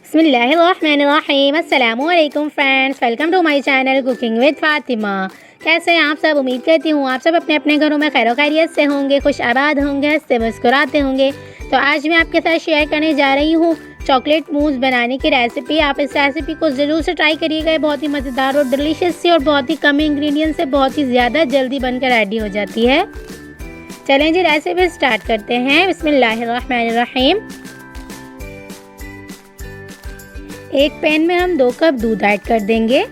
बिस्मिल्लाहिर्रहमानिर्रहीम। अस्सलामुअलैकुम friends, welcome to my channel cooking with Fatima. कैसे हैं आप सब? उम्मीद करती हूँ आप सब अपने अपने घरों में खैर खैरियत से होंगे, खुश आबाद होंगे, हंसते मुस्कुराते होंगे। तो आज मैं आपके साथ शेयर करने जा रही हूँ चॉकलेट मूस बनाने की रेसिपी। आप इस रेसिपी को ज़रूर से ट्राई करिएगा। ये बहुत ही मज़ेदार और डिलीशियस सी और बहुत ही कम इंग्रेडिएंट्स से बहुत ही ज़्यादा जल्दी बनकर रेडी हो जाती है। चलें जी, रेसिपी स्टार्ट करते हैं। बिस्मिल्लाहिर्रहमानिर्रहीम। एक पैन में हम 2 कप दूध ऐड कर देंगे।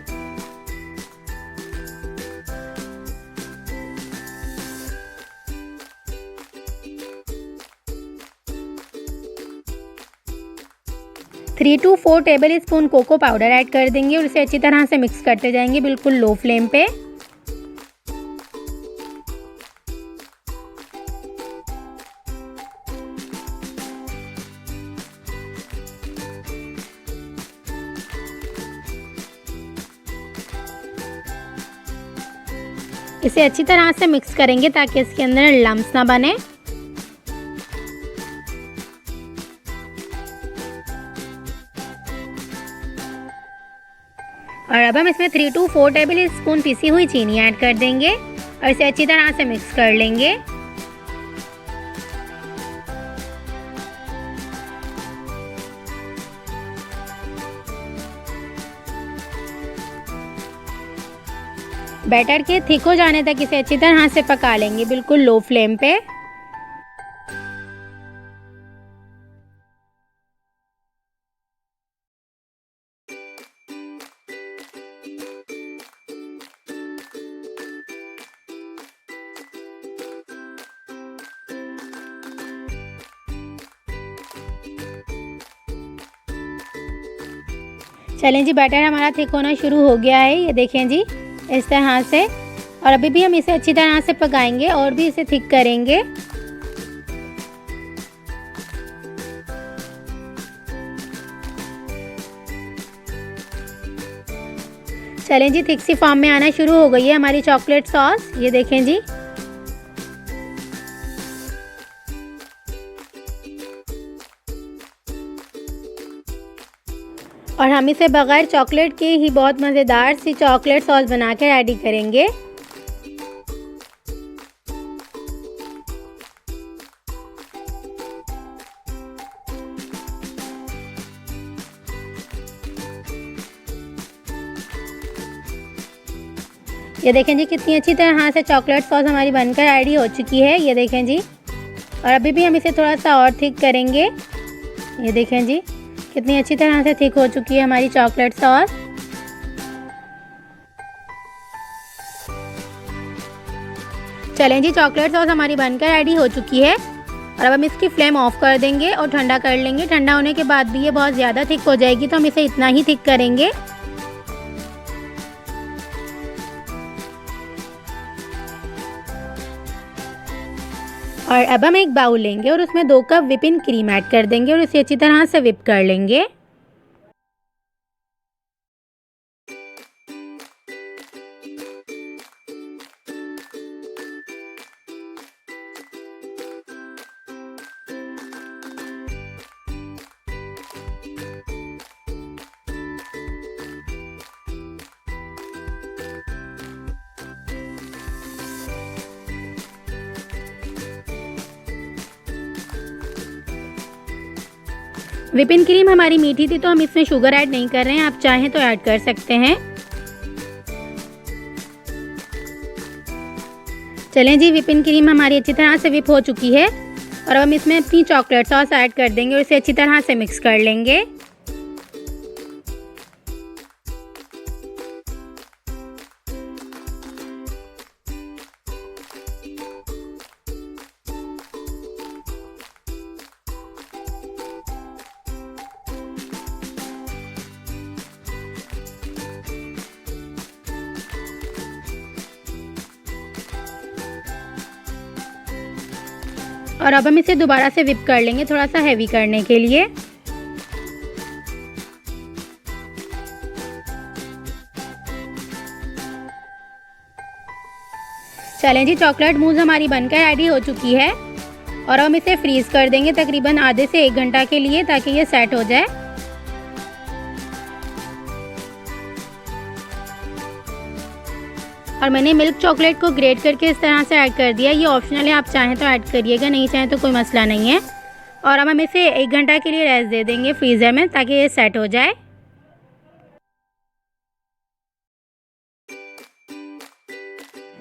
Three to 4 tablespoon cocoa powder add कर देंगे और इसे अच्छी तरह से मिक्स करते जाएंगे, बिल्कुल लो फ्लेम पे। इसे अच्छी तरह से मिक्स करेंगे ताकि इसके अंदर लम्स ना बने। और अब हम इसमें 3 टू 4 टेबल स्पून पिसी हुई चीनी ऐड कर देंगे और इसे अच्छी तरह से मिक्स कर लेंगे। बैटर के थिक हो जाने तक इसे अच्छी तरह से पका लेंगे, बिल्कुल लो फ्लेम पे। चलें जी, बैटर हमारा थिक होना शुरू हो गया है, ये देखें जी, इस तरह से। और अभी भी हम इसे अच्छी तरह से पकाएंगे और भी इसे थिक करेंगे। चलें जी, थिक सी फॉर्म में आना शुरू हो गई है हमारी चॉकलेट सॉस, ये देखें जी। और हम इसे बगैर चॉकलेट के ही बहुत मज़ेदार सी चॉकलेट सॉस बना के रेडी करेंगे। ये देखें जी, कितनी अच्छी तरह से चॉकलेट सॉस हमारी बनकर रेडी हो चुकी है, ये देखें जी। और अभी भी हम इसे थोड़ा सा और थिक करेंगे, ये देखें जी, कितनी अच्छी तरह से थिक हो चुकी है हमारी चॉकलेट सॉस। चलें जी, चॉकलेट सॉस हमारी बनकर रेडी हो चुकी है और अब हम इसकी फ्लेम ऑफ कर देंगे और ठंडा कर लेंगे। ठंडा होने के बाद भी ये बहुत ज़्यादा थिक हो जाएगी, तो हम इसे इतना ही थिक करेंगे। और अब हम एक बाउल लेंगे और उसमें 2 कप व्हिपिंग क्रीम ऐड कर देंगे और इसे अच्छी तरह से व्हिप कर लेंगे। व्हिपिंग क्रीम हमारी मीठी थी तो हम इसमें शुगर ऐड नहीं कर रहे हैं, आप चाहें तो ऐड कर सकते हैं। चलें जी, व्हिपिंग क्रीम हमारी अच्छी तरह से व्हिप हो चुकी है और अब हम इसमें अपनी चॉकलेट सॉस ऐड कर देंगे और इसे अच्छी तरह से मिक्स कर लेंगे। और अब हम इसे दोबारा से व्हिप कर लेंगे, थोड़ा सा हैवी करने के लिए। चलें जी, चॉकलेट मूस हमारी बनकर रेडी हो चुकी है और हम इसे फ्रीज़ कर देंगे तकरीबन आधे से 1 घंटा के लिए, ताकि ये सेट हो जाए। और मैंने मिल्क चॉकलेट को ग्रेट करके इस तरह से ऐड कर दिया। ये ऑप्शनल है, आप चाहें तो ऐड करिएगा, नहीं चाहें तो कोई मसला नहीं है। और अब हम इसे 1 घंटा के लिए रेस्ट दे देंगे फ्रीज़र में, ताकि ये सेट हो जाए।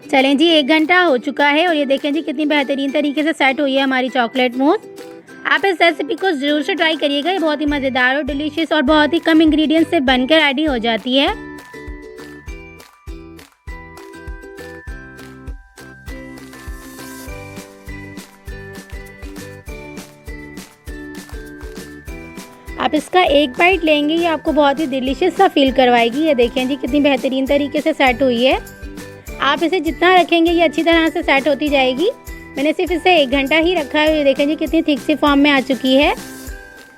चलें जी, 1 घंटा हो चुका है और ये देखें जी कितनी बेहतरीन तरीके से सेट हुई है हमारी चॉकलेट मूस। आप इस रेसिपी को ज़रूर से ट्राई करिएगा, ये बहुत ही मज़ेदार और डिलीशियस और बहुत ही कम इंग्रेडिएंट्स से बनकर रेडी हो जाती है। आप इसका एक बाइट लेंगे, ये आपको बहुत ही डिलीशियस सा फील करवाएगी। ये देखें जी कितनी बेहतरीन तरीके से सेट हुई है। आप इसे जितना रखेंगे ये अच्छी तरह से सेट होती जाएगी। मैंने सिर्फ इसे 1 घंटा ही रखा है। ये देखें जी कितनी थिक सी फॉर्म में आ चुकी है।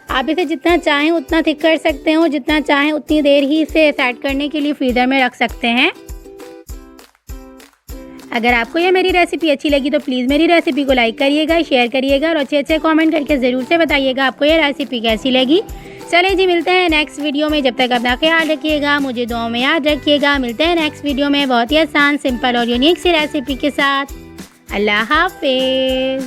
आप इसे जितना चाहें उतना थिक कर सकते हो, जितना चाहें उतनी देर ही इसे सेट करने के लिए फ्रीज़र में रख सकते हैं। अगर आपको ये मेरी रेसिपी अच्छी लगी तो प्लीज़ मेरी रेसिपी को लाइक करिएगा, शेयर करिएगा और अच्छे कमेंट करके ज़रूर से बताइएगा आपको ये रेसिपी कैसी लगी। चलें जी, मिलते हैं नेक्स्ट वीडियो में। जब तक अपना ख्याल रखिएगा, मुझे दुआओं में याद रखिएगा। मिलते हैं नेक्स्ट वीडियो में बहुत ही आसान, सिंपल और यूनिक सी रेसिपी के साथ। अल्लाह हाफिज़।